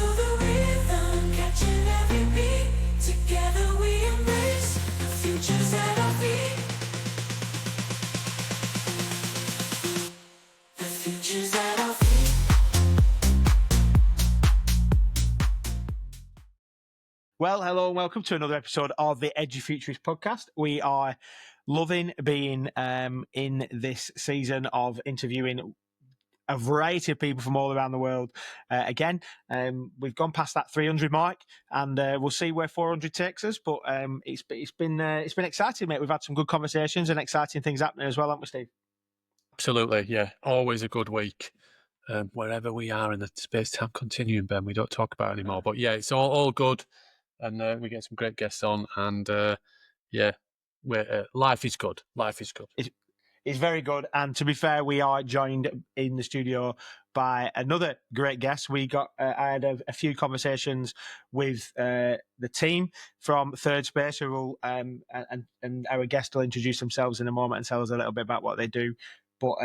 the rhythm, catching every beat. Together we embrace the futures at our feet. The futures at our feet. Well, hello and welcome to another episode of the Edufuturists podcast. We are loving being in this season of interviewing a variety of people from all around the world. Again, we've gone past that 300 mark, and we'll see where 400 takes us. But it's been exciting, mate. We've had some good conversations and exciting things happening as well, haven't we, Steve? Absolutely, yeah. Always a good week. Wherever we are in the space-time continuum, Ben, we don't talk about it anymore. But yeah, it's all good, and we get some great guests on, and life is good. Life is good. It's very good. And to be fair, we are joined in the studio by another great guest. I had a few conversations with the team from Third Space, who will and our guest will introduce themselves in a moment and tell us a little bit about what they do. But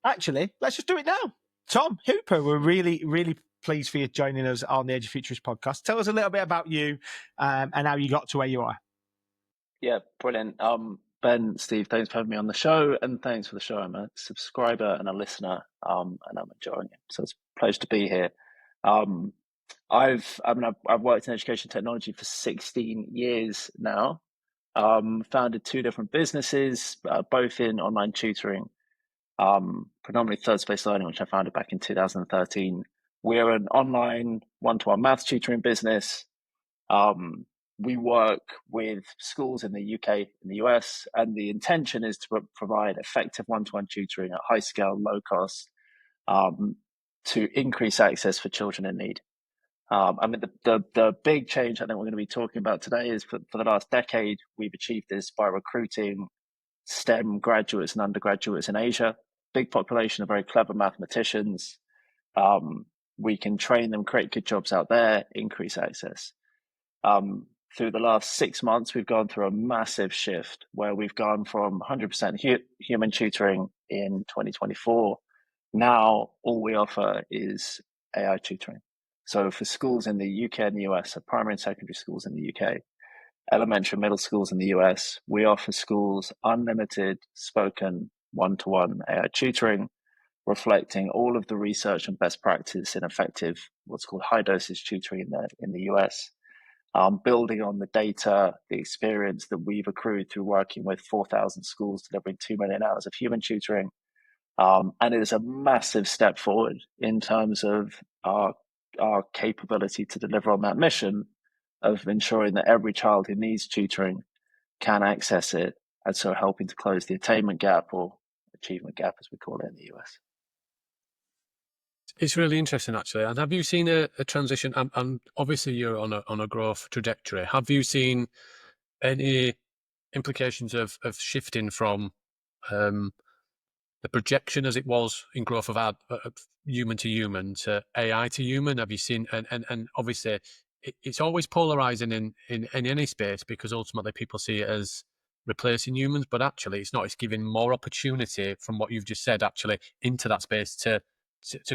actually, let's just do it now. Tom Hooper, we're really, really pleased for you joining us on the Edufuturists podcast. Tell us a little bit about you and how you got to where you are. Yeah, brilliant. Ben, Steve, thanks for having me on the show, and thanks for the show. I'm a subscriber and a listener, and I'm enjoying it. So it's a pleasure to be here. I've worked in education technology for 16 years now. Founded two different businesses, both in online tutoring. Predominantly Third Space Learning, which I founded back in 2013. We're an online one-to-one maths tutoring business. We work with schools in the UK and the US, and the intention is to provide effective one-to-one tutoring at high scale, low cost, to increase access for children in need. The big change I think we're going to be talking about today is for the last decade, we've achieved this by recruiting STEM graduates and undergraduates in Asia. Big population of very clever mathematicians. We can train them, create good jobs out there, increase access. Through the last 6 months, we've gone through a massive shift where we've gone from 100% human tutoring in 2024. Now, all we offer is AI tutoring. So for schools in the UK and the US, so primary and secondary schools in the UK, elementary and middle schools in the US, we offer schools unlimited spoken one-to-one AI tutoring, reflecting all of the research and best practice in effective, what's called high dosage tutoring in the US. Building on the data, the experience that we've accrued through working with 4,000 schools, delivering 2 million hours of human tutoring. And it is a massive step forward in terms of our capability to deliver on that mission of ensuring that every child who needs tutoring can access it, and so helping to close the attainment gap, or achievement gap as we call it in the US. It's really interesting, actually. And have you seen a transition? And obviously, you're on a growth trajectory. Have you seen any implications of shifting from the projection as it was in growth of human to human to AI to human? Have you seen? And obviously, it's always polarizing in any space, because ultimately people see it as replacing humans, but actually it's not. It's giving more opportunity, from what you've just said, actually into that space to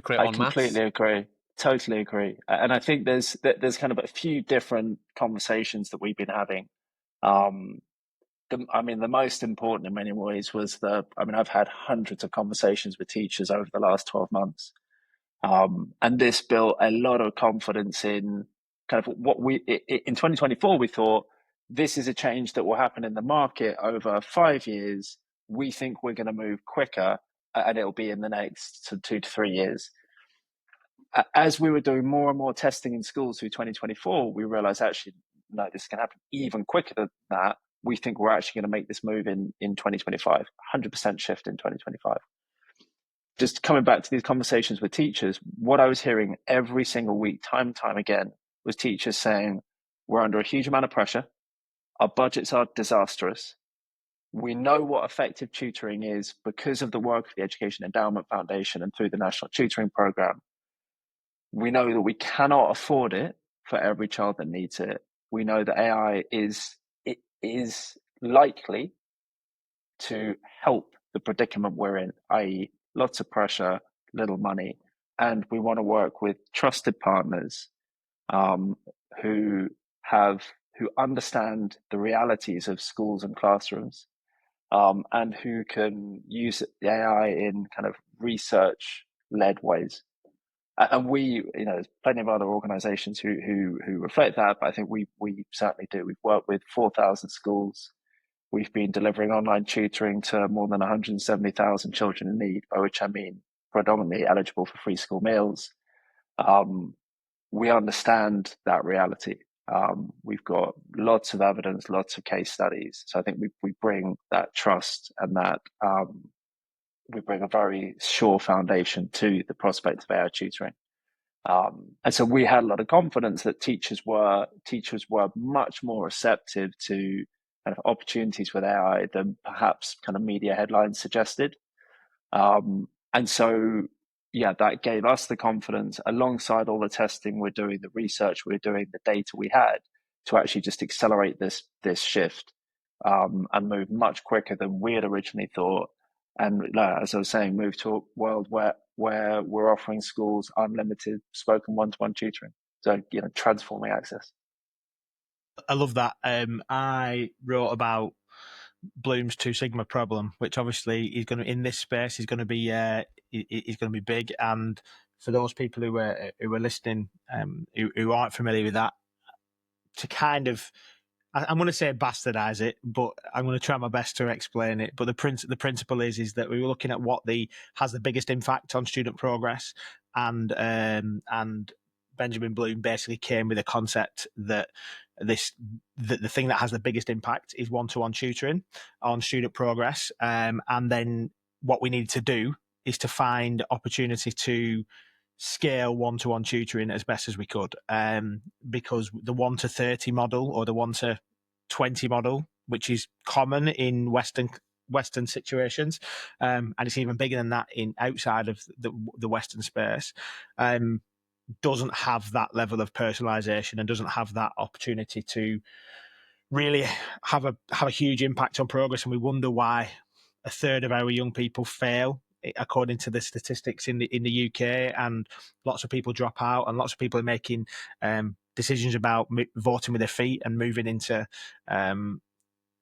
create on maths. I completely agree. Totally agree. And I think there's kind of a few different conversations that we've been having. The most important in many ways was I've had hundreds of conversations with teachers over the last 12 months. And this built a lot of confidence in kind of what in 2024, we thought this is a change that will happen in the market over 5 years. We think we're going to move quicker, and it'll be in the next 2 to 3 years. As we were doing more and more testing in schools through 2024, we realized actually, no, this can happen even quicker than that. We think we're actually going to make this move in 2025, 100% shift in 2025. Just coming back to these conversations with teachers, what I was hearing every single week, time and time again, was teachers saying, we're under a huge amount of pressure. Our budgets are disastrous. We know what effective tutoring is because of the work of the Education Endowment Foundation and through the National Tutoring Program. We know that we cannot afford it for every child that needs it. We know that AI is likely to help the predicament we're in, i.e. lots of pressure, little money. and we want to work with trusted partners who understand the realities of schools and classrooms, and who can use AI in kind of research-led ways. And we, there's plenty of other organisations who reflect that, but I think we certainly do. We've worked with 4,000 schools. We've been delivering online tutoring to more than 170,000 children in need, by which I mean predominantly eligible for free school meals. We understand that reality. We've got lots of evidence, lots of case studies. So I think we bring that trust, and that we bring a very sure foundation to the prospect of AI tutoring. And so we had a lot of confidence that teachers were much more receptive to kind of opportunities with AI than perhaps kind of media headlines suggested. And so, yeah, that gave us the confidence, alongside all the testing we're doing, the research we're doing, the data we had, to actually just accelerate this shift, and move much quicker than we had originally thought. And as I was saying, move to a world where we're offering schools unlimited spoken one-to-one tutoring. So, transforming access. I love that. I wrote about Bloom's Two Sigma problem, which obviously is going to, in this space, is going to be big. And for those people who are listening, who aren't familiar with that, to kind of, I'm going to say bastardize it, but I'm going to try my best to explain it. But the principle is that we were looking at what has the biggest impact on student progress, and Benjamin Bloom basically came with a concept that the thing that has the biggest impact is one-to-one tutoring on student progress, and then what we needed to do is to find opportunity to scale one-to-one tutoring as best as we could, because the 1 to 30 model, or the 1 to 20 model, which is common in Western situations, and it's even bigger than that in outside of the Western space, doesn't have that level of personalization and doesn't have that opportunity to really have a huge impact on progress. And we wonder why a third of our young people fail, according to the statistics in the UK, and lots of people drop out, and lots of people are making decisions about voting with their feet and moving into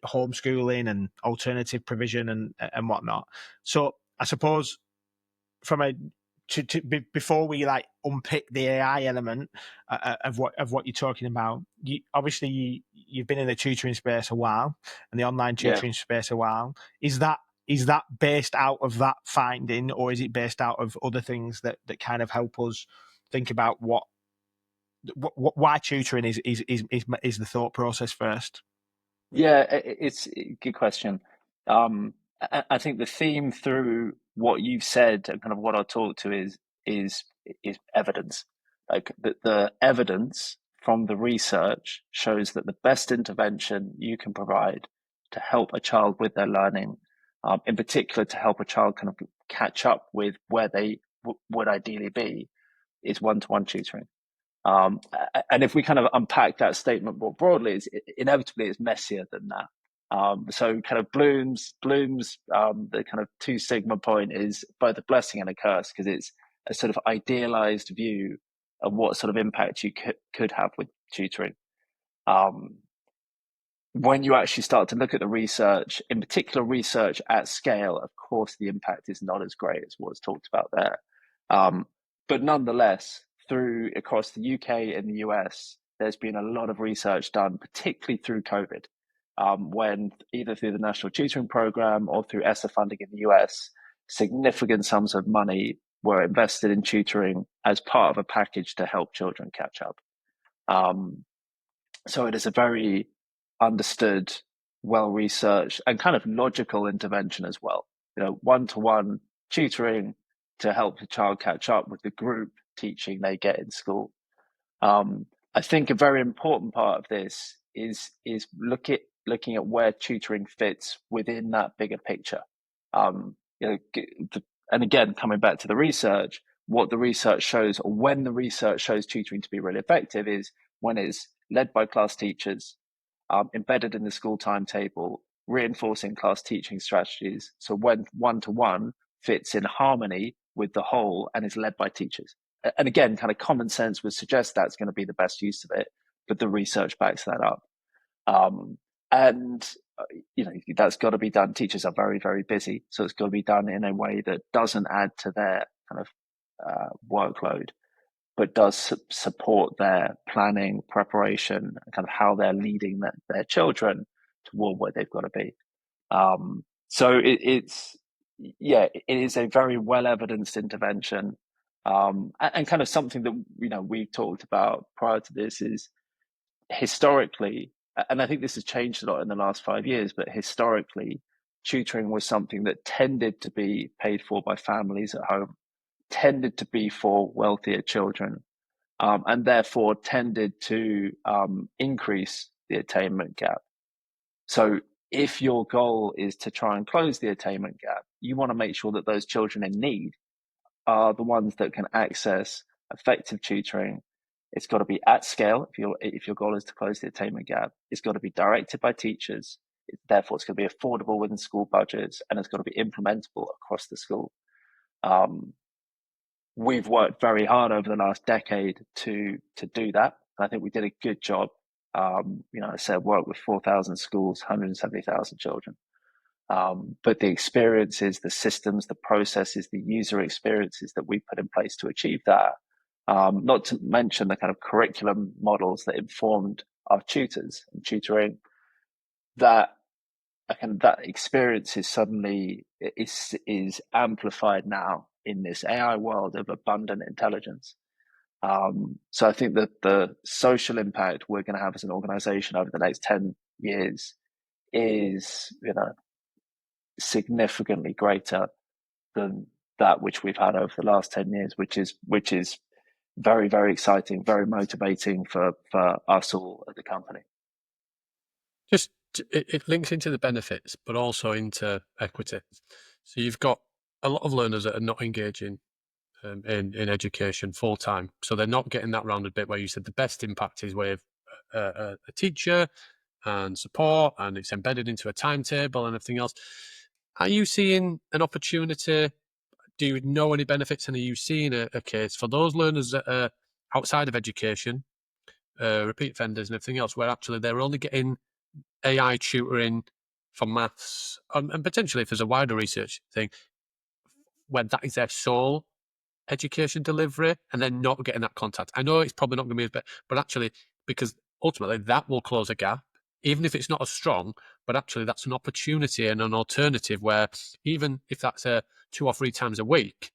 homeschooling and alternative provision and whatnot. So I suppose before we unpick the AI element of what you're talking about, you've been in the tutoring space a while, and the online tutoring space a while. Is that based out of that finding, or is it based out of other things that kind of help us think about why tutoring is the thought process first? Yeah, it's a good question. I think the theme through what you've said and kind of what I'll talk to is evidence. Like the evidence from the research shows that the best intervention you can provide to help a child with their learning, in particular to help a child kind of catch up with where they would ideally be, is one-to-one tutoring. And if we kind of unpack that statement more broadly, inevitably it's messier than that. So kind of Bloom's the kind of Two Sigma point is both a blessing and a curse, because it's a sort of idealized view of what sort of impact you could have with tutoring. When you actually start to look at the research, in particular research at scale, of course the impact is not as great as what's talked about there. But nonetheless, across the UK and the US, there's been a lot of research done, particularly through COVID, when either through the National Tutoring Program or through ESSA funding in the US, significant sums of money were invested in tutoring as part of a package to help children catch up. So it is a very understood, well-researched, and kind of logical intervention as well. One-to-one tutoring to help the child catch up with the group teaching they get in school. I think a very important part of this is looking at where tutoring fits within that bigger picture. And again, coming back to the research, what the research shows, or when the research shows tutoring to be really effective, is when it's led by class teachers, embedded in the school timetable, reinforcing class teaching strategies. So when one-to-one fits in harmony with the whole and is led by teachers. And again, kind of common sense would suggest that's going to be the best use of it, but the research backs that up. And that's got to be done. Teachers are very, very busy, so it's got to be done in a way that doesn't add to their kind of workload, but does support their planning, preparation, and kind of how they're leading their children toward where they've got to be. So it is a very well evidenced intervention, and kind of something that we talked about prior to this is historically, and I think this has changed a lot in the last 5 years, but historically, tutoring was something that tended to be paid for by families at home, tended to be for wealthier children, and therefore tended to increase the attainment gap. So if your goal is to try and close the attainment gap, you want to make sure that those children in need are the ones that can access effective tutoring. It's got to be at scale. If your goal is to close the attainment gap, it's got to be directed by teachers. Therefore, it's going to be affordable within school budgets, and it's got to be implementable across the school. We've worked very hard over the last decade to do that. I think we did a good job. I said work with 4,000 schools, 170,000 children. But the experiences, the systems, the processes, the user experiences that we put in place to achieve that, not to mention the kind of curriculum models that informed our tutors and tutoring, that experience is suddenly is amplified now in this AI world of abundant intelligence. So I think that the social impact we're going to have as an organization over the next 10 years is, significantly greater than that which we've had over the last 10 years, which is very, very exciting, very motivating for us all at the company. Just it links into the benefits, but also into equity. So you've got a lot of learners that are not engaging in education full time, so they're not getting that rounded bit where you said the best impact is with a teacher and support, and it's embedded into a timetable and everything else. Are you seeing an opportunity? Do you know any benefits, and are you seeing a case for those learners that are outside of education, repeat offenders and everything else, where actually they're only getting AI tutoring for maths, and potentially if there's a wider research thing, where that is their sole education delivery, and they're not getting that contact? I know it's probably not going to be as bad, but actually, because ultimately that will close a gap, even if it's not as strong, but actually that's an opportunity and an alternative where even if that's 2 or 3 times a week,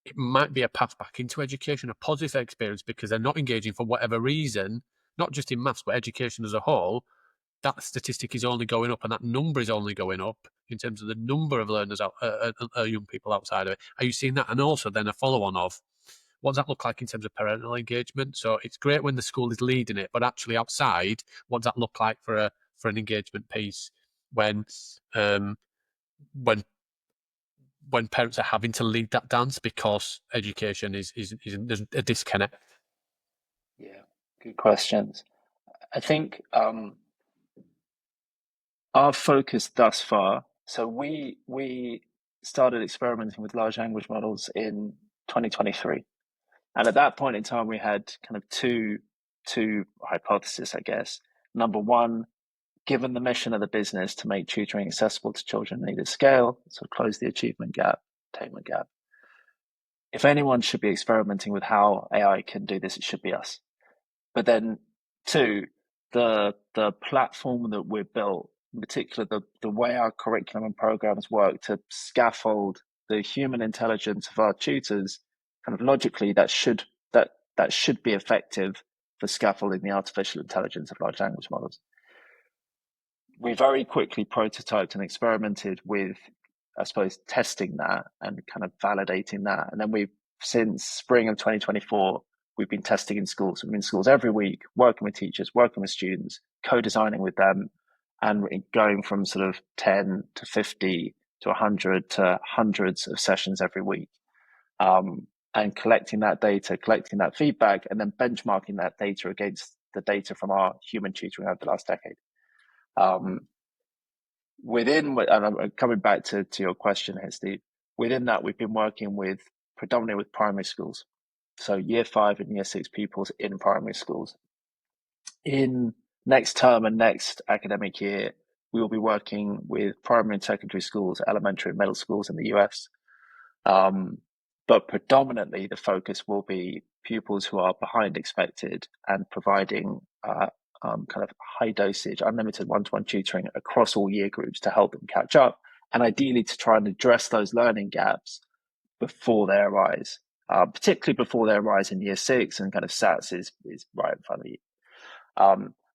it might be a path back into education, a positive experience, because they're not engaging for whatever reason, not just in maths, but education as a whole. That statistic is only going up, and that number is only going up in terms of the number of learners, young people outside of it. Are you seeing that? And also then a follow-on of, what does that look like in terms of parental engagement? So it's great when the school is leading it, but actually outside, what does that look like for an engagement piece when parents are having to lead that dance because education is there's a disconnect? Yeah, good questions. I think our focus thus far. So we started experimenting with large language models in 2023. And at that point in time, we had kind of two hypotheses, I guess. Number one, given the mission of the business to make tutoring accessible to children in need of scale, so close the attainment gap, if anyone should be experimenting with how AI can do this, it should be us. But then two, the platform that we've built, in particular the way our curriculum and programs work to scaffold the human intelligence of our tutors, kind of logically that should be effective for scaffolding the artificial intelligence of large language models. We very quickly prototyped and experimented with, I suppose, testing that and kind of validating that. And then since spring of 2024, we've been testing in schools. We've been in schools every week, working with teachers, working with students, co-designing with them, and going from sort of 10 to 50 to 100 to hundreds of sessions every week. And collecting that data, collecting that feedback, and then benchmarking that data against the data from our human tutoring over the last decade. And I'm coming back to your question here, Steve. Within that, we've been working with predominantly with primary schools. So year 5 and year 6 pupils in primary schools. In next term and next academic year, we will be working with primary and secondary schools, elementary and middle schools in the US. But predominantly the focus will be pupils who are behind expected and providing kind of high dosage, unlimited one-to-one tutoring across all year groups to help them catch up, and ideally to try and address those learning gaps before they arise, particularly before they arise in year 6, and kind of SATs is right in front of you.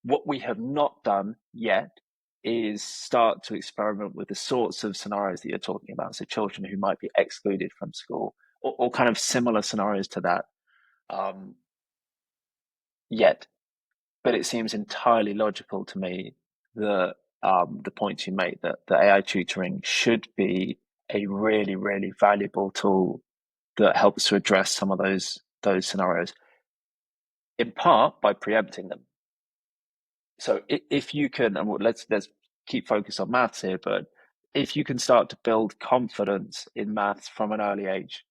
What we have not done yet is start to experiment with the sorts of scenarios that you're talking about. So children who might be excluded from school, or kind of similar scenarios to that yet. But it seems entirely logical to me that the points you make, that the AI tutoring should be a really, really valuable tool that helps to address some of those scenarios, in part by preempting them. So if you can, and let's keep focus on maths here, but if you can start to build confidence in maths from an early age,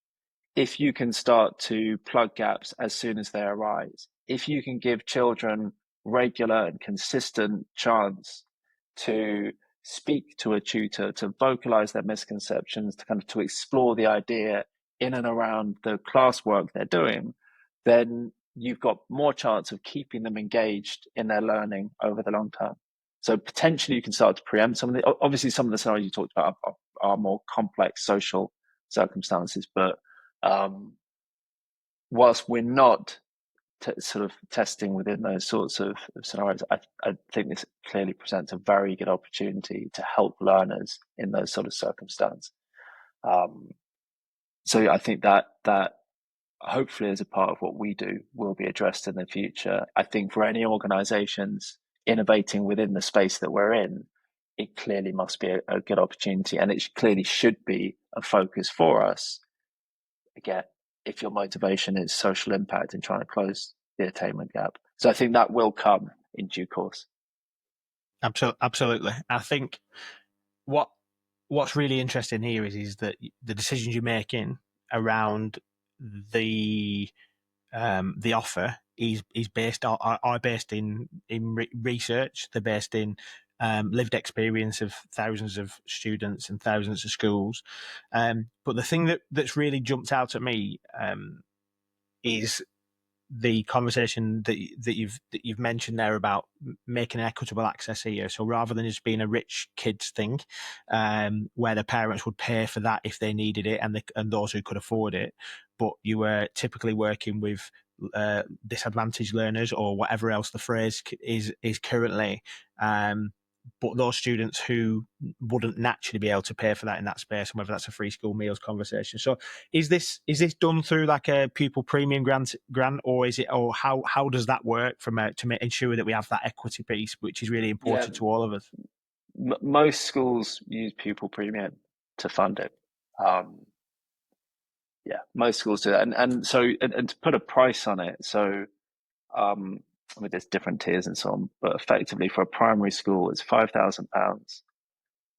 if you can start to plug gaps as soon as they arise, if you can give children regular and consistent chance to speak to a tutor, to vocalize their misconceptions, to kind of to explore the idea in and around the classwork they're doing, then you've got more chance of keeping them engaged in their learning over the long term. So potentially you can start to preempt some of the, obviously some of the scenarios you talked about are more complex social circumstances, but whilst we're not sort of testing within those sorts of scenarios, I think this clearly presents a very good opportunity to help learners in those sort of circumstances. So I think that hopefully as a part of what we do will be addressed in the future. I think for any organizations innovating within the space that we're in, it clearly must be a good opportunity, and it clearly should be a focus for us. Again, if your motivation is social impact and trying to close the attainment gap. So I think that will come in due course. Absolutely. I think what's really interesting here is that the decisions you're making around the offer is based are based in research. They're based in lived experience of thousands of students and thousands of schools. But the thing that's really jumped out at me is the conversation that you've mentioned there about making an equitable access here. So rather than just being a rich kids thing, where the parents would pay for that if they needed it, and those who could afford it, but you were typically working with disadvantaged learners, or whatever else the phrase is currently. But those students who wouldn't naturally be able to pay for that in that space, and whether that's a free school meals conversation. So is this done through like a pupil premium grant, or is it, or how does that work to ensure that we have that equity piece, which is really important to all of us? Most schools use pupil premium to fund it. Most schools do that, and so to put a price on it. So I mean, there's different tiers and so on, but effectively for a primary school, it's £5,000,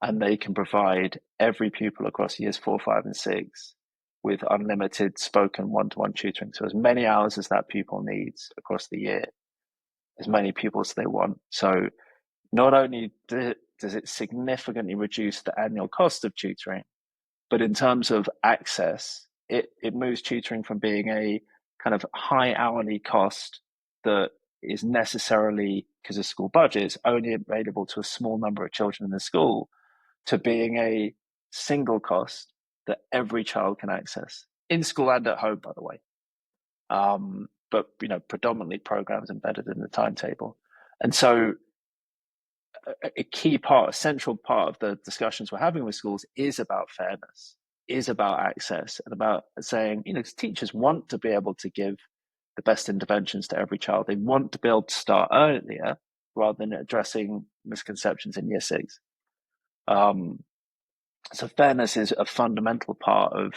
and they can provide every pupil across years 4, 5, and 6 with unlimited spoken one-to-one tutoring. So as many hours as that pupil needs across the year, as many pupils as they want. So not only does it significantly reduce the annual cost of tutoring, but in terms of access, it moves tutoring from being a kind of high hourly cost that is necessarily, because of school budgets, only available to a small number of children in the school, to being a single cost that every child can access, in school and at home, by the way. But predominantly programs embedded in the timetable. And so a key part, a central part of the discussions we're having with schools is about fairness, is about access, and about saying, teachers want to be able to give the best interventions to every child. They want to be able to start earlier rather than addressing misconceptions in year 6. So fairness is a fundamental part of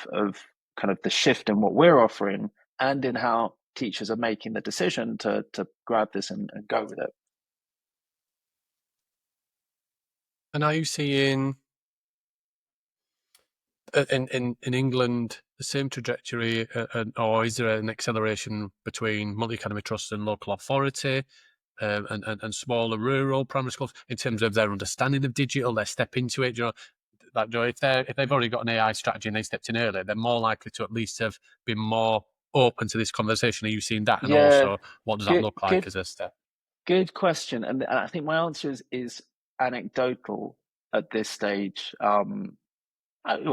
kind of the shift in what we're offering, and in how teachers are making the decision to grab this and go with it. And are you seeing in England the same trajectory, or is there an acceleration between multi-academy trusts and local authority, and smaller rural primary schools in terms of their understanding of digital, their step into it? If they've already got an AI strategy and they stepped in earlier, they're more likely to at least have been more open to this conversation. Are you seeing that? And Yeah, also, what does that good, look like good, as a step? good question. And I think my answer is anecdotal at this stage. Well,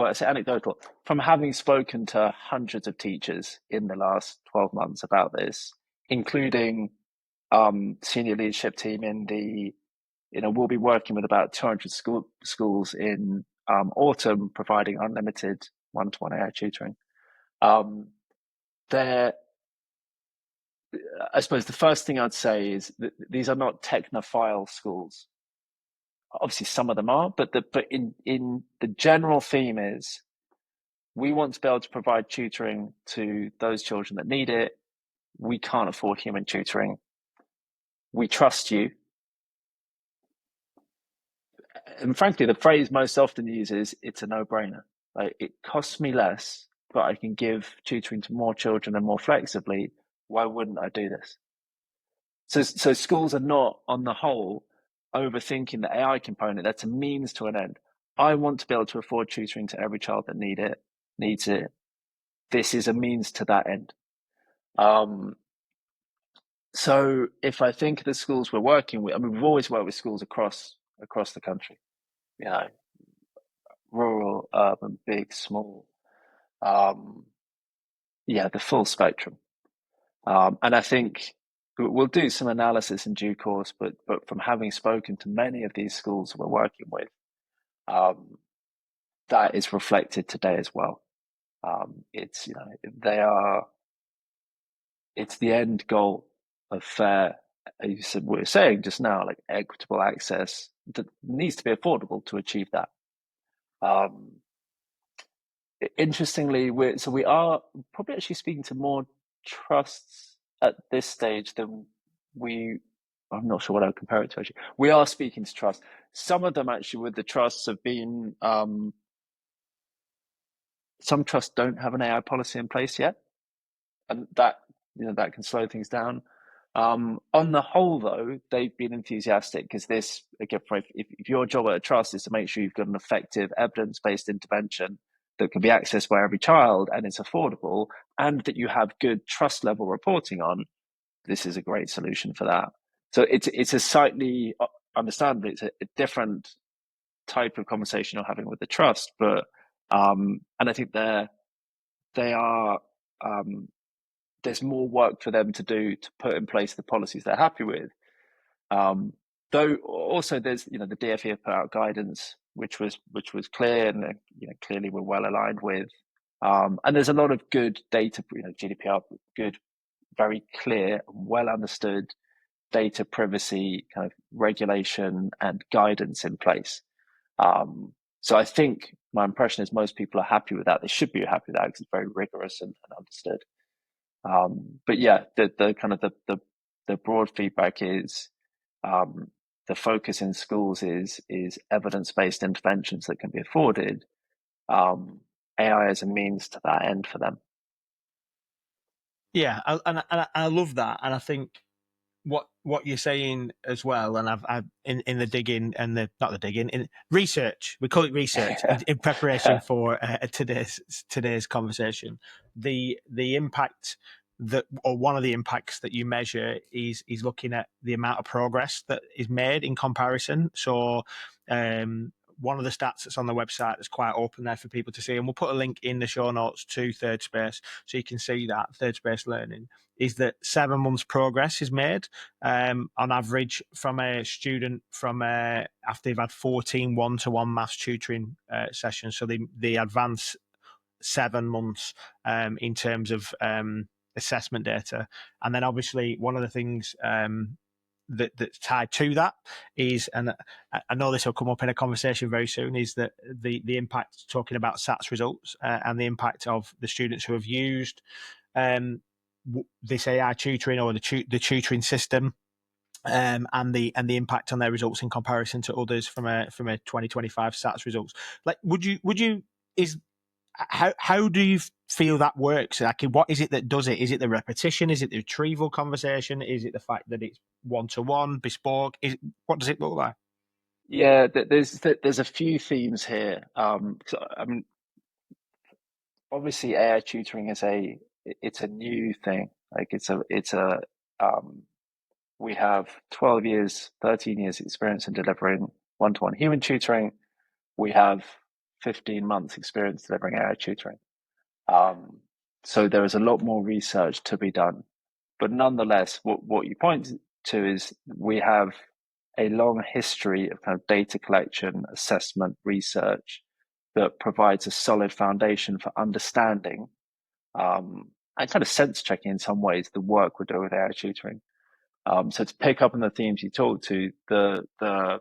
I say anecdotal from having spoken to hundreds of teachers in the last 12 months about this, including senior leadership team in the, we'll be working with about 200 schools in autumn, providing unlimited one-to-one AI tutoring. There, I suppose the first thing I'd say is that these are not technophile schools. Obviously, some of them are, but in the general theme is we want to be able to provide tutoring to those children that need it. We can't afford human tutoring. We trust you. And frankly, the phrase most often used is it's a no-brainer. Like, it costs me less, but I can give tutoring to more children and more flexibly. Why wouldn't I do this? So schools are not, on the whole, overthinking the AI component. That's a means to an end. I want to be able to afford tutoring to every child that needs it. This is a means to that end. So if I think of the schools we're working with, I mean, we've always worked with schools across the country, rural, urban, big, small, the full spectrum. And I think we'll do some analysis in due course, but from having spoken to many of these schools we're working with, that is reflected today as well. It's it's the end goal of fair, as you said, we were saying just now, like equitable access that needs to be affordable to achieve that. Interestingly, we are probably actually speaking to more trusts at this stage than I'm not sure what I would compare it to actually. We are speaking to trusts. Some of them actually with the trusts have been, some trusts don't have an AI policy in place yet. And that can slow things down. On the whole, though, they've been enthusiastic because this, again, if your job at a trust is to make sure you've got an effective evidence-based intervention that can be accessed by every child and it's affordable, and that you have good trust level reporting on, this is a great solution for that. So it's a slightly, understandably, it's a different type of conversation you're having with the trust, but and I think they are. There's more work for them to do to put in place the policies they're happy with. Though also there's the DfE have put out guidance which was clear and clearly we're well aligned with. And there's a lot of good data, GDPR, good, very clear, well understood data privacy kind of regulation and guidance in place. So I think my impression is most people are happy with that. They should be happy with that because it's very rigorous and understood. But yeah, the kind of the broad feedback is the focus in schools is evidence-based interventions that can be afforded. AI is a means to that end for them. Yeah, I love that, and I think what you're saying as well, and I've in the digging and the not the digging in research, we call it research in preparation for today's conversation. The impact that, or one of the impacts that you measure is looking at the amount of progress that is made in comparison. So one of the stats that's on the website that's quite open there for people to see, and we'll put a link in the show notes to Third Space so you can see that Third Space Learning, is that 7 months progress is made on average from a student from after they've had 14 one-to-one maths tutoring sessions. So they advance 7 months in terms of assessment data. And then obviously one of the things that's tied to that is, and I know this will come up in a conversation very soon, is that the impact, talking about SATs results and the impact of the students who have used this AI tutoring or the tutoring system, and the impact on their results in comparison to others from a 2025 SATs results. Like, would you is how do you feel that works? Like, what is it that does it? Is it the repetition? Is it the retrieval conversation? Is it the fact that it's one-to-one, bespoke? What does it look like? Yeah, there's a few themes here. So, I mean, obviously AI tutoring is it's a new thing. Like we have 12 years, 13 years experience in delivering one-to-one human tutoring. We have 15 months experience delivering AI tutoring. So there is a lot more research to be done. But nonetheless, what you point to is we have a long history of kind of data collection, assessment, research that provides a solid foundation for understanding and kind of sense checking in some ways the work we're doing with AI tutoring. So to pick up on the themes you talked to, I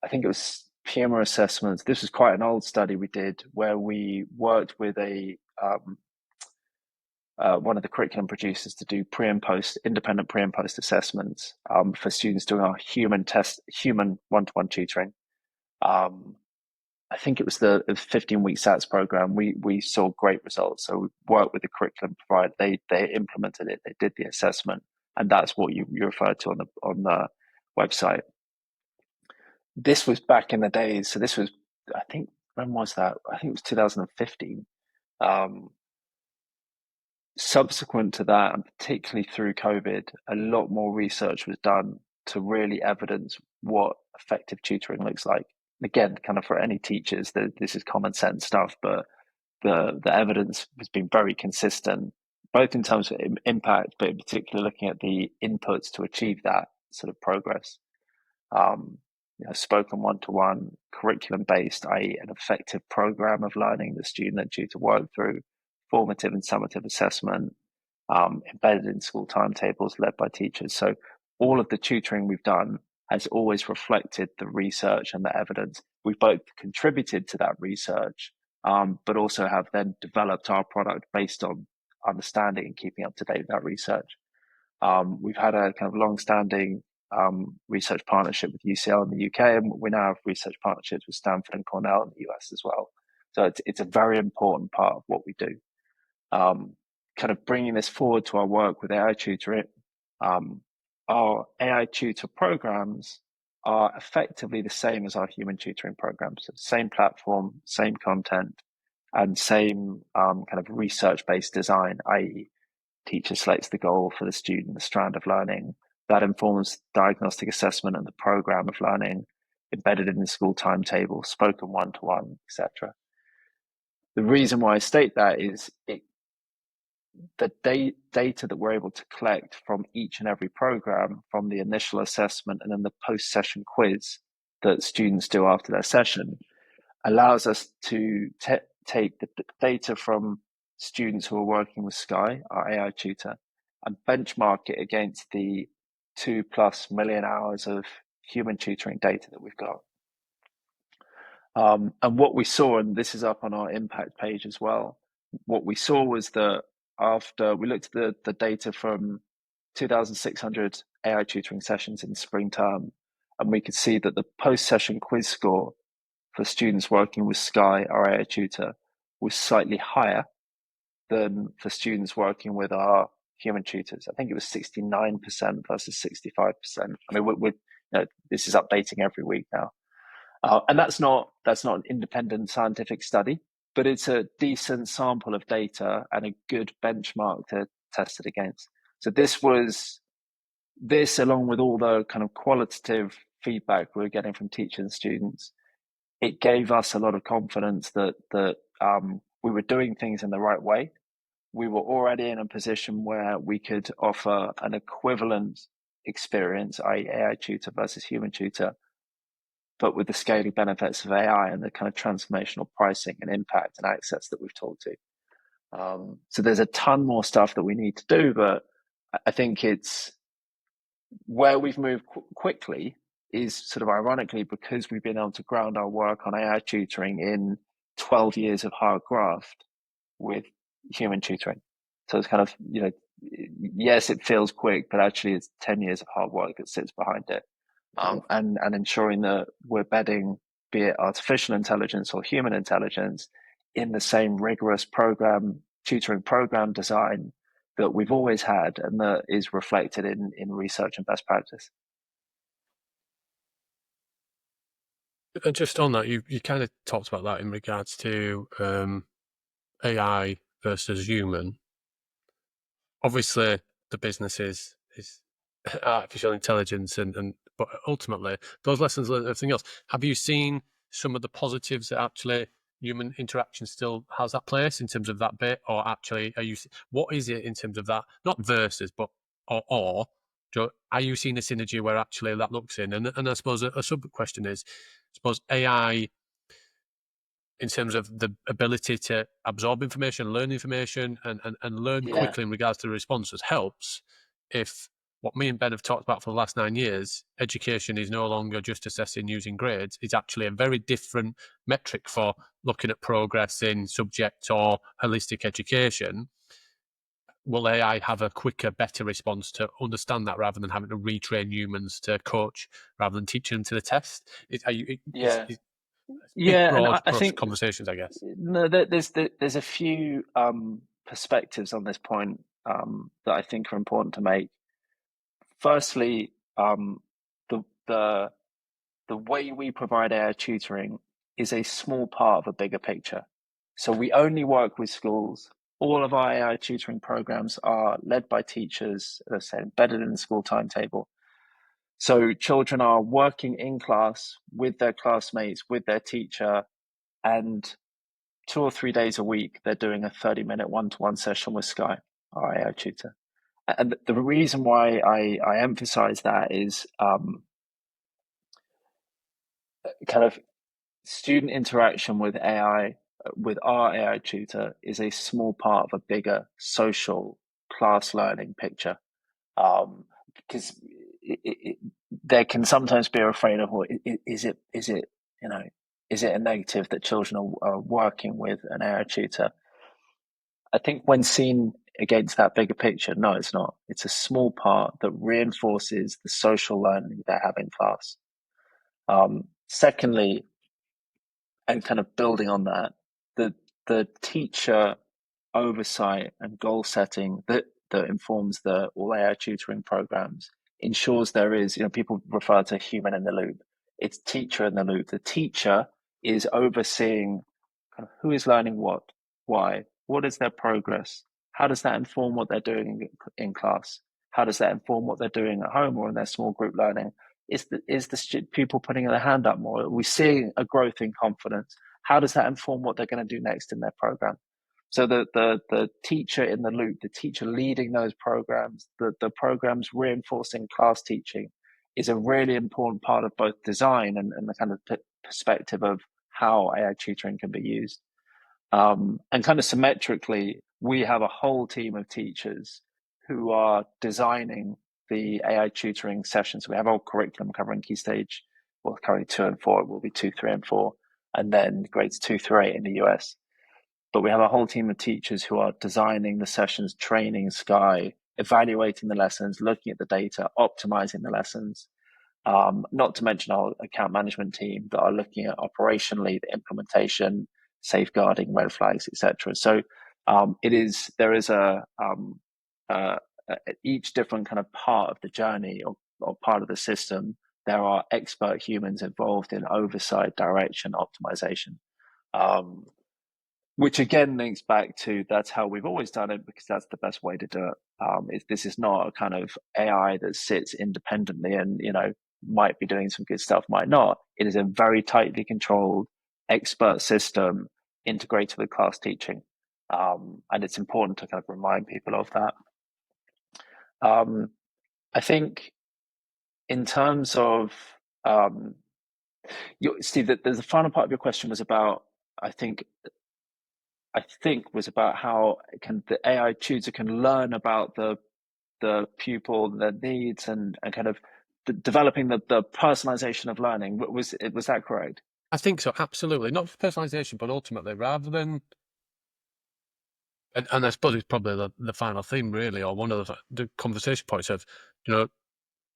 think it was PMO assessments. This was quite an old study we did where we worked with one of the curriculum producers to do independent pre and post assessments for students doing our human one-to-one tutoring. I think it was the 15-week SATS program. We saw great results. So we worked with the curriculum provider. They implemented it. They did the assessment, and that's what you referred to on the website. This was back in the days. So this was, I think, when was that? I think it was 2015. Subsequent to that, and particularly through COVID, a lot more research was done to really evidence what effective tutoring looks like. Again, kind of for any teachers, this is common sense stuff, but the evidence has been very consistent, both in terms of impact, but in particular looking at the inputs to achieve that sort of progress. Spoken one-to-one, curriculum-based, i.e. an effective program of learning the student and tutor work through, formative and summative assessment, embedded in school timetables led by teachers. So all of the tutoring we've done has always reflected the research and the evidence. We've both contributed to that research, but also have then developed our product based on understanding and keeping up to date with that research. We've had a kind of long-standing research partnership with UCL in the UK, and we now have research partnerships with Stanford and Cornell in the US as well. So it's a very important part of what we do. Kind of bringing this forward to our work with AI tutoring, our AI tutor programs are effectively the same as our human tutoring programs. So same platform, same content, and same kind of research-based design, i.e. teacher selects the goal for the student, the strand of learning. That informs diagnostic assessment and the program of learning embedded in the school timetable, spoken one-to-one, etc. The reason why I state that is the data that we're able to collect from each and every program, from the initial assessment and then the post-session quiz that students do after their session, allows us to take the data from students who are working with Sky, our AI tutor, and benchmark it against the 2+ million hours of human tutoring data that we've got. And what we saw, and this is up on our impact page as well, what we saw was that after we looked at the data from 2,600 AI tutoring sessions in spring term, and we could see that the post-session quiz score for students working with Sky, our AI tutor, was slightly higher than for students working with our human tutors. I think it was 69% versus 65%. I mean, this is updating every week now. And that's not an independent scientific study, but it's a decent sample of data and a good benchmark to test it against. So this along with all the kind of qualitative feedback we were getting from teachers and students, it gave us a lot of confidence that we were doing things in the right way. We were already in a position where we could offer an equivalent experience, i.e. AI tutor versus human tutor, but with the scaling benefits of AI and the kind of transformational pricing and impact and access that we've talked to. So there's a ton more stuff that we need to do, but I think it's where we've moved quickly is sort of ironically because we've been able to ground our work on AI tutoring in 12 years of hard graft with human tutoring. So it's kind of, yes, it feels quick, but actually it's 10 years of hard work that sits behind it. And ensuring that we're bedding be it artificial intelligence or human intelligence, in the same rigorous tutoring program design that we've always had and that is reflected in research and best practice. And just on that, you kind of talked about that in regards to AI versus human. Obviously, the business is artificial intelligence, but ultimately those lessons learned, everything else. Have you seen some of the positives that actually human interaction still has that place in terms of that bit, or actually what is it in terms of that? Not versus, but or are you seeing a synergy where actually that looks in? And I suppose a sub question is, I suppose AI, in terms of the ability to absorb information, learn information, and learn Yeah. quickly in regards to the responses helps. If what me and Ben have talked about for the last 9 years, education is no longer just assessing using grades, it's actually a very different metric for looking at progress in subject or holistic education. Will AI have a quicker, better response to understand that rather than having to retrain humans to coach rather than teaching them to the test? Yeah. Big, Yeah, and broad I brush think conversations, I guess. no, there's a few perspectives on this point that I think are important to make. Firstly, the the the way we provide AI tutoring is a small part of a bigger picture. So we only work with schools. All of our AI tutoring programs are led by teachers, as I said, embedded in the school timetable. So children are working in class with their classmates, with their teacher, and 2 or 3 days a week, they're doing a 30-minute one-to-one session with Sky, our AI tutor. And the reason why I emphasize that is kind of student interaction with AI, with our AI tutor, is a small part of a bigger social class learning picture. Because there can sometimes be a refrain of, well, is it is it a negative that children are working with an AI tutor? I think when seen against that bigger picture, no, it's not. It's a small part that reinforces the social learning they have in class. Secondly, and kind of building on that, the teacher oversight and goal setting that informs all AI tutoring programs ensures there is, people refer to human in the loop. It's teacher in the loop. The teacher is overseeing kind of who is learning what, why, what is their progress, how does that inform what they're doing in class, how does that inform what they're doing at home or in their small group learning. Is the pupil putting their hand up more? Are we seeing a growth in confidence? How does that inform what they're going to do next in their program? So the teacher in the loop, the teacher leading those programs, the programs reinforcing class teaching is a really important part of both design and the kind of perspective of how AI tutoring can be used. And kind of symmetrically, we have a whole team of teachers who are designing the AI tutoring sessions. We have our curriculum covering key stage, well, currently 2 and 4, it will be 2, 3, and 4, and then grades 2 through 8 in the US. But we have a whole team of teachers who are designing the sessions, training Sky, evaluating the lessons, looking at the data, optimizing the lessons. Not to mention our account management team that are looking at operationally the implementation, safeguarding, red flags, etc. So there is each different kind of part of the journey or part of the system. There are expert humans involved in oversight, direction, optimization. Which again links back to that's how we've always done it because that's the best way to do it. This is not a kind of AI that sits independently and might be doing some good stuff, might not. It is a very tightly controlled expert system integrated with class teaching, and it's important to kind of remind people of that. I think in terms of Steve, there's the final part of your question was about I think was about how the AI tutor can learn about the pupil, their needs, and kind of developing the personalization of learning. Was that correct? I think so, absolutely. Not for personalization, but ultimately, rather than, and I suppose it's probably the final theme, really, or one of the conversation points of,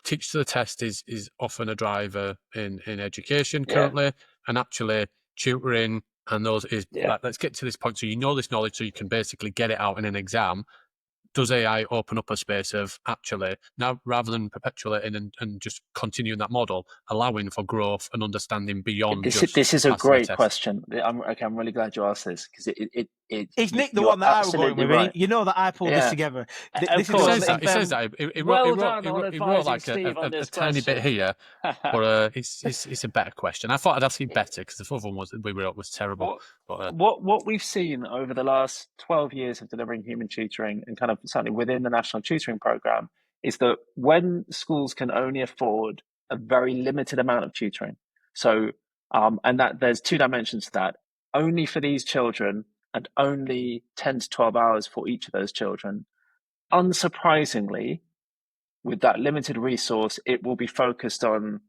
teach to the test is often a driver in education Yeah. currently, and actually tutoring and those is Yeah. like, let's get to this point. So you know this knowledge, so you can basically get it out in an exam. Does AI open up a space of actually now, rather than perpetuating and just continuing that model, allowing for growth and understanding beyond This is a passing the great test? question. I'm really glad you asked this, because Is Nick the you're one that I was going absolutely with? right. You know that I pulled this Yeah. together. Of This is It course. one says that. It says that. He Well wrote done on advising like Steve on a this tiny bit question. here, but it's a better question. I thought I'd ask you better because the other one was terrible. What we've seen over the last 12 years of delivering human tutoring, and kind of certainly within the national tutoring program, is that when schools can only afford a very limited amount of tutoring, so and that there's two dimensions to that, only for these children and only 10 to 12 hours for each of those children, unsurprisingly, with that limited resource, it will be focused on,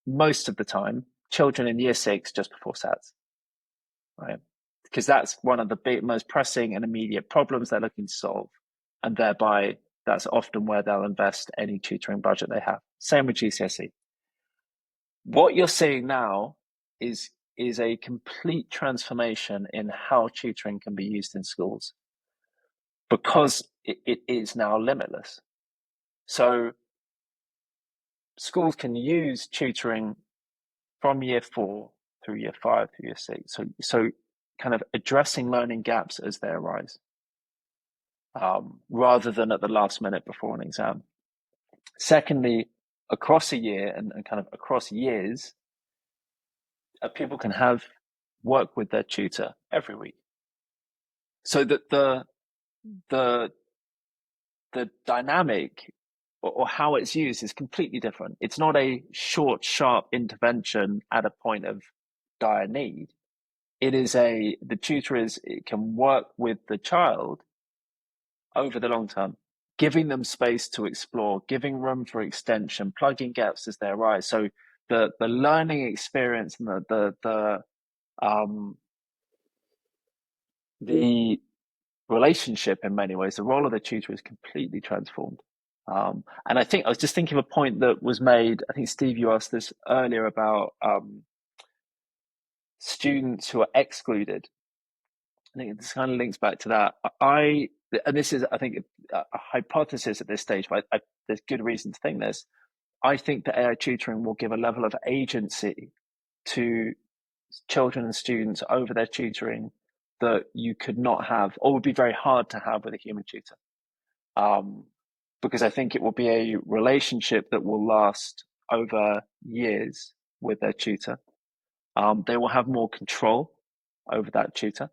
most of the time, children in year 6 just before SATs, right? Because that's one of the most pressing and immediate problems they're looking to solve, and thereby that's often where they'll invest any tutoring budget they have. Same with GCSE. What you're seeing now is a complete transformation in how tutoring can be used in schools, because it is now limitless. So schools can use tutoring from year 4 through year 5 through year 6. So kind of addressing learning gaps as they arise, rather than at the last minute before an exam. Secondly, across a year and kind of across years, people can have work with their tutor every week, so that the dynamic or how it's used is completely different. It's not a short, sharp intervention at a point of dire need. It is the tutor it can work with the child over the long term, giving them space to explore, giving room for extension, plugging gaps as they arise. So the learning experience and the relationship, in many ways, the role of the tutor is completely transformed. And I think I was just thinking of a point that was made. I think, Steve, you asked this earlier about students who are excluded. I think this kind of links back to that. And this is, I think, a hypothesis at this stage, but there's good reason to think this. I think that AI tutoring will give a level of agency to children and students over their tutoring that you could not have, or would be very hard to have, with a human tutor. Because I think it will be a relationship that will last over years with their tutor. They will have more control over that tutor.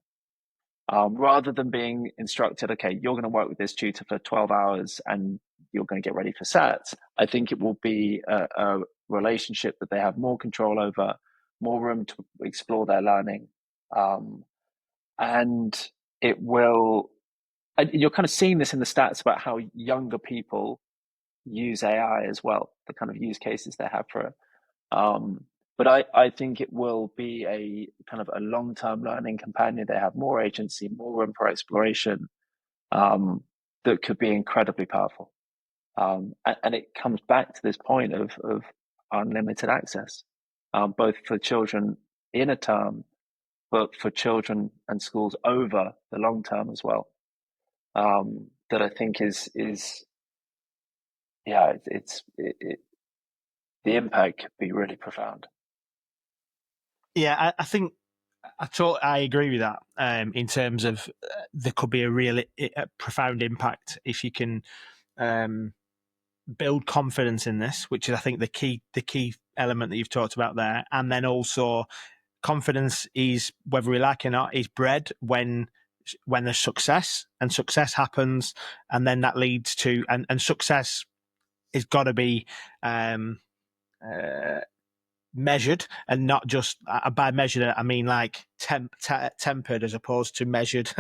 Rather than being instructed, okay, you're going to work with this tutor for 12 hours and you're going to get ready for SATs, I think it will be a relationship that they have more control over, more room to explore their learning. And it will, and you're kind of seeing this in the stats about how younger people use AI as well, the kind of use cases they have for it. But I think it will be a kind of a long-term learning companion. They have more agency, more room for exploration, that could be incredibly powerful. And it comes back to this point of unlimited access, both for children in a term, but for children and schools over the long term as well. That I think is yeah, the impact could be really profound. Yeah, I think I agree with that. In terms of there could be a real profound impact if you can build confidence in this, which is, I think, the key element that you've talked about there. And then also, confidence is, whether we like it or not, is bred when there's success, and success happens, and then that leads to and success has got to be measured, and not just by measured I mean like tempered, as opposed to measured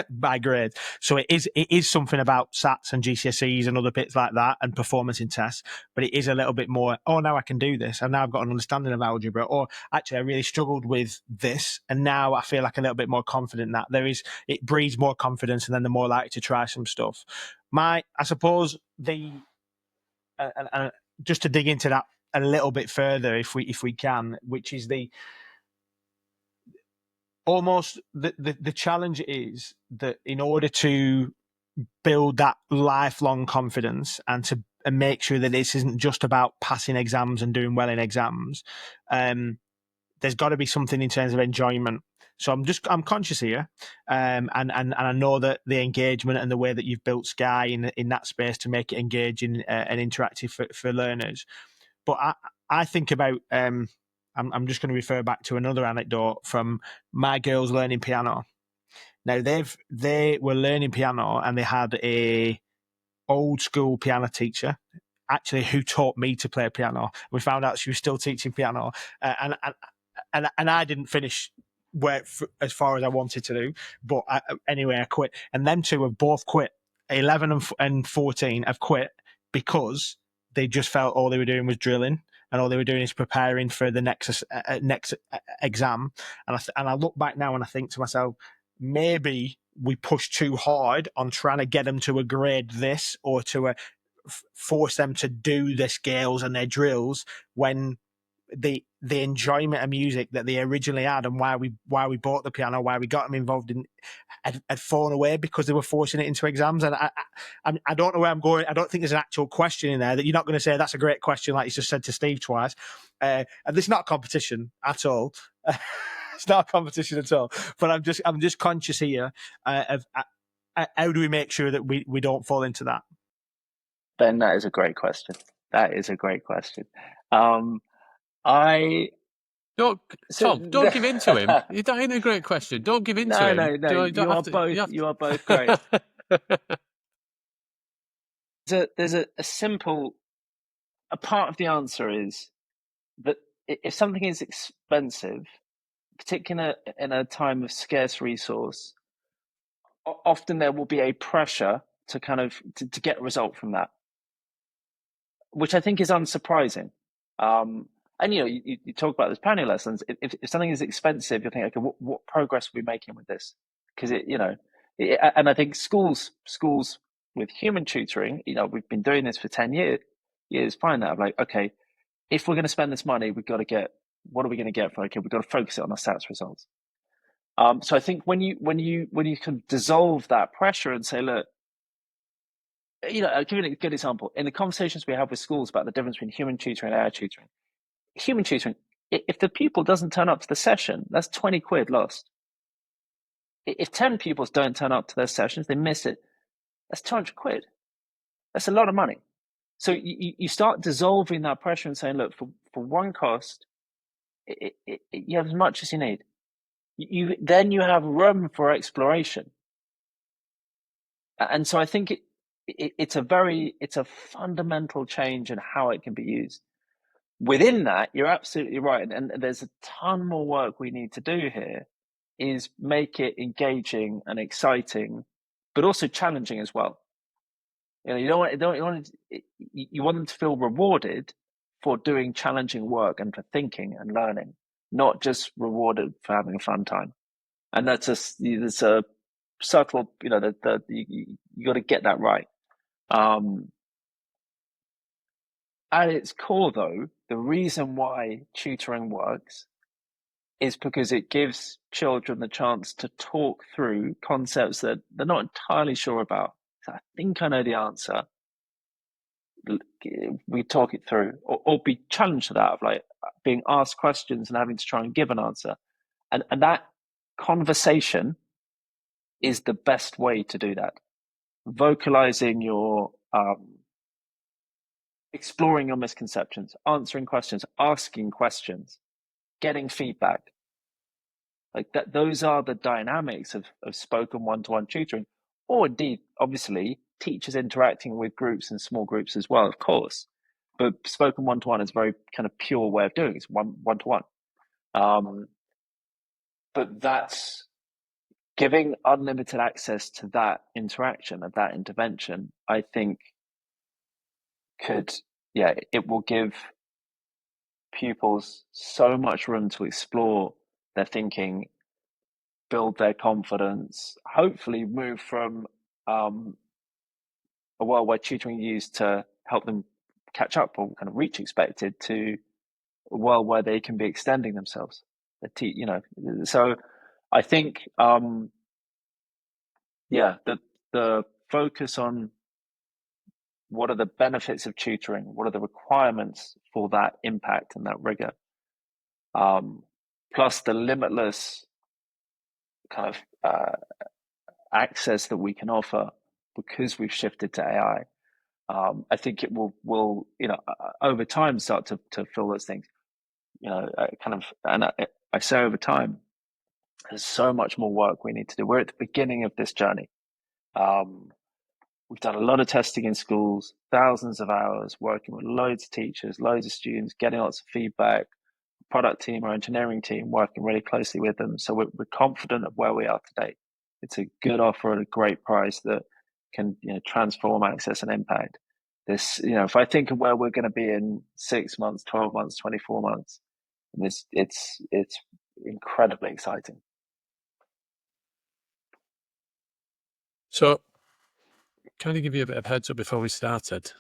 by grade. So it is something about SATs and GCSEs and other bits like that, and performance in tests, but it is a little bit more, oh, now I can do this, and now I've got an understanding of algebra, or actually I really struggled with this, and now I feel like a little bit more confident. That it breeds more confidence, and then they're more likely to try some stuff. I suppose just to dig into that a little bit further, if we can, which is the challenge is that in order to build that lifelong confidence and make sure that this isn't just about passing exams and doing well in exams, there's got to be something in terms of enjoyment. So I'm conscious here, and I know that the engagement and the way that you've built Sky in that space to make it engaging and interactive for learners. But I think about I'm just going to refer back to another anecdote from my girls learning piano. Now they were learning piano and they had a old school piano teacher actually who taught me to play piano. We found out she was still teaching piano, and I didn't finish as far as I wanted to do. But anyway, I quit. And them two have both quit. 11 and 14 have quit because they just felt all they were doing was drilling, and all they were doing is preparing for the next exam. And I look back now and I think to myself, maybe we push too hard on trying to get them to a grade this or to force them to do their scales and their drills when the enjoyment of music that they originally had and why we bought the piano, why we got them involved in, had fallen away because they were forcing it into exams. And I don't know where I'm going. I don't think there's an actual question in there that you're not going to say that's a great question like you just said to Steve twice. And it's not a competition at all. It's not a competition at all. But I'm just conscious here of how do we make sure that we don't fall into that? Ben, that is a great question. That is a great question. Tom, don't give in to him. That ain't a great question. Don't give in to him. No. You are both great. There's a simple. A part of the answer is that if something is expensive, particularly in a time of scarce resource, often there will be a pressure to to get a result from that, which I think is unsurprising. And you talk about those planning lessons. If something is expensive, you think, okay, what progress are we making with this? Because and I think schools with human tutoring, we've been doing this for 10 years, find that like, okay, if we're going to spend this money, we've got to get, what are we going to get for? Okay, we've got to focus it on our stats results. So I think when you can dissolve that pressure and say, look, I'll give you a good example. In the conversations we have with schools about the difference between human tutoring and AI tutoring, human tutoring, if the pupil doesn't turn up to the session, that's 20 quid lost. If 10 pupils don't turn up to their sessions, they miss it, that's 200 quid. That's a lot of money. So you start dissolving that pressure and saying, look, for one cost, you have as much as you need. Then you have room for exploration. And so I think it's a fundamental change in how it can be used. Within that, you're absolutely right, and there's a ton more work we need to do here, is make it engaging and exciting, but also challenging as well. You want them to feel rewarded for doing challenging work and for thinking and learning, not just rewarded for having a fun time. And that's a subtle, you got to get that right. At its core, though, the reason why tutoring works is because it gives children the chance to talk through concepts that they're not entirely sure about. So I think I know the answer. We talk it through, or be challenged to that, of like being asked questions and having to try and give an answer. And that conversation is the best way to do that. Vocalizing your exploring your misconceptions, answering questions, asking questions, getting feedback. Like that, those are the dynamics of spoken one-to-one tutoring, or indeed, obviously, teachers interacting with groups and small groups as well, of course. But spoken one-to-one is a very kind of pure way of doing it. It's one-to-one. But that's giving unlimited access to that interaction and that intervention, I think it will give pupils so much room to explore their thinking, build their confidence, hopefully move from a world where tutoring is used to help them catch up or kind of reach expected to a world where they can be extending themselves. So I think, the focus on what are the benefits of tutoring, what are the requirements for that impact and that rigor, plus the limitless kind of access that we can offer because we've shifted to AI. I think it will over time start to fill those things. I say over time, there's so much more work we need to do. We're at the beginning of this journey. We've done a lot of testing in schools, thousands of hours working with loads of teachers, loads of students, getting lots of feedback. Product team or engineering team working really closely with them. So we're confident of where we are today. It's a good offer at a great price that can transform access and impact. If I think of where we're going to be in 6 months, 12 months, 24 months, it's incredibly exciting. So, can I give you a bit of heads up before we started?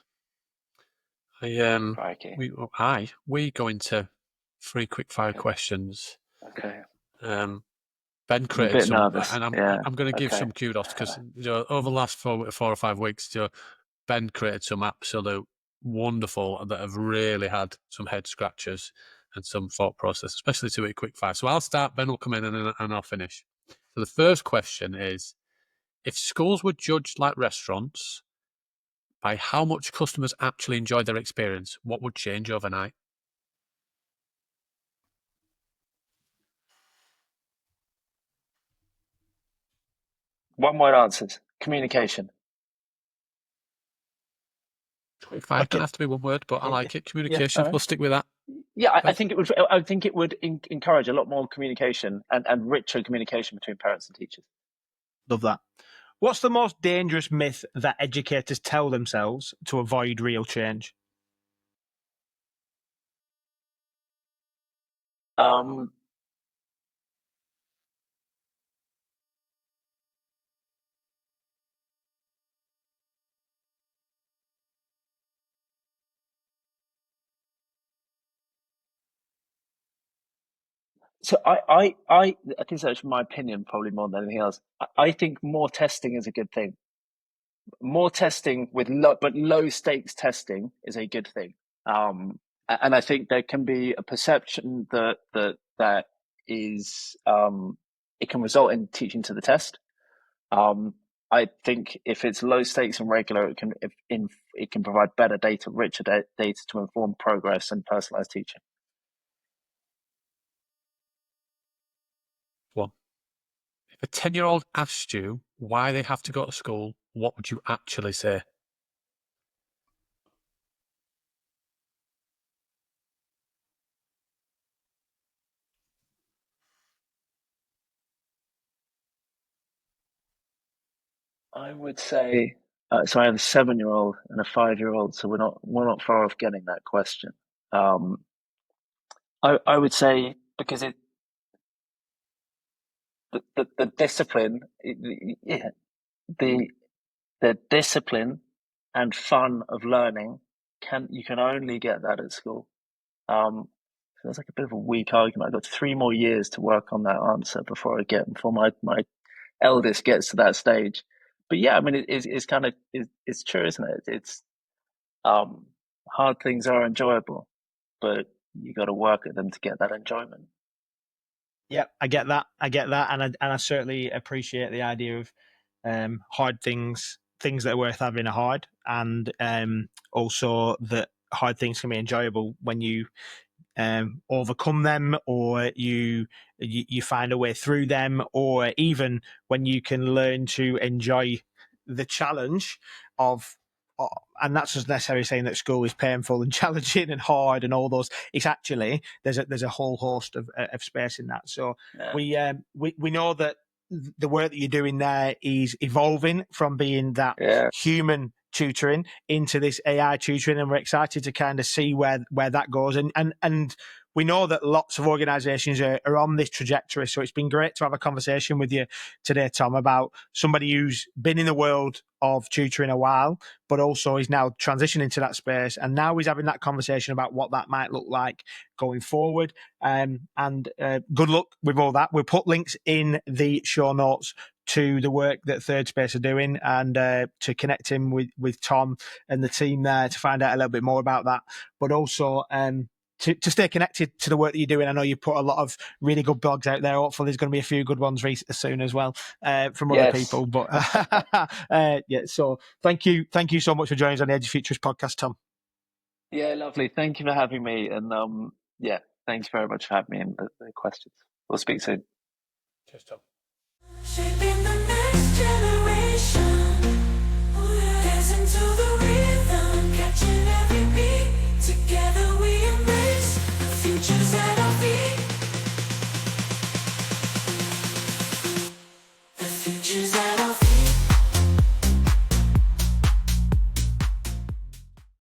We go into 3 quickfire questions. Okay. Ben created some, nervous. and I'm going to give some kudos because over the last 4 or 5 weeks, Ben created some absolute wonderful that have really had some head scratchers and some thought process, especially to it quickfire. So I'll start. Ben will come in and I'll finish. So the first question is: if schools were judged like restaurants by how much customers actually enjoy their experience, what would change overnight? One-word answers: communication. Quickfire doesn't have to be one word, but I like it. Communication. Right. We'll stick with that. Yeah, I think it would. I think it would encourage a lot more communication and richer communication between parents and teachers. Love that. What's the most dangerous myth that educators tell themselves to avoid real change? So I think that's my opinion, probably more than anything else. I think more testing is a good thing. More testing with low stakes testing is a good thing. And I think there can be a perception that is it can result in teaching to the test. I think if it's low stakes and regular, it can provide better data, richer data to inform progress and personalized teaching. One. If a 10-year-old asked you why they have to go to school, what would you actually say? I would say, so I have a 7-year-old and a 5-year-old, so we're not far off getting that question. I would say because the discipline, the discipline and fun of learning you can only get that at school. So it's like a bit of a weak argument. I've got 3 more years to work on that answer before my eldest gets to that stage. But yeah, I mean, it's true, isn't it? It's hard things are enjoyable, but you got to work at them to get that enjoyment. Yeah, I get that, and I certainly appreciate the idea of hard things that are worth having are hard, and also that hard things can be enjoyable when you overcome them, or you find a way through them, or even when you can learn to enjoy the challenge of. And that's not necessarily saying that school is painful and challenging and hard and all those. It's actually there's a whole host of space in that. So Yeah. we know that the work that you're doing there is evolving from being that human tutoring into this AI tutoring, and we're excited to kind of see where that goes. And we know that lots of organisations are on this trajectory. So it's been great to have a conversation with you today, Tom, about somebody who's been in the world of tutoring a while, but also is now transitioning to that space. And now he's having that conversation about what that might look like going forward. And good luck with all that. We'll put links in the show notes to the work that Third Space are doing, and to connect him with Tom and the team there to find out a little bit more about that. But also to stay connected to the work that you're doing. I know you put a lot of really good blogs out there. Hopefully there's going to be a few good ones soon as well from other people. But yeah, so thank you so much for joining us on the Edufuturists podcast, Tom. Yeah, lovely. Thank you for having me. And yeah, thanks very much for having me and the questions. We'll speak soon. Cheers, Tom. Shaping the next generation.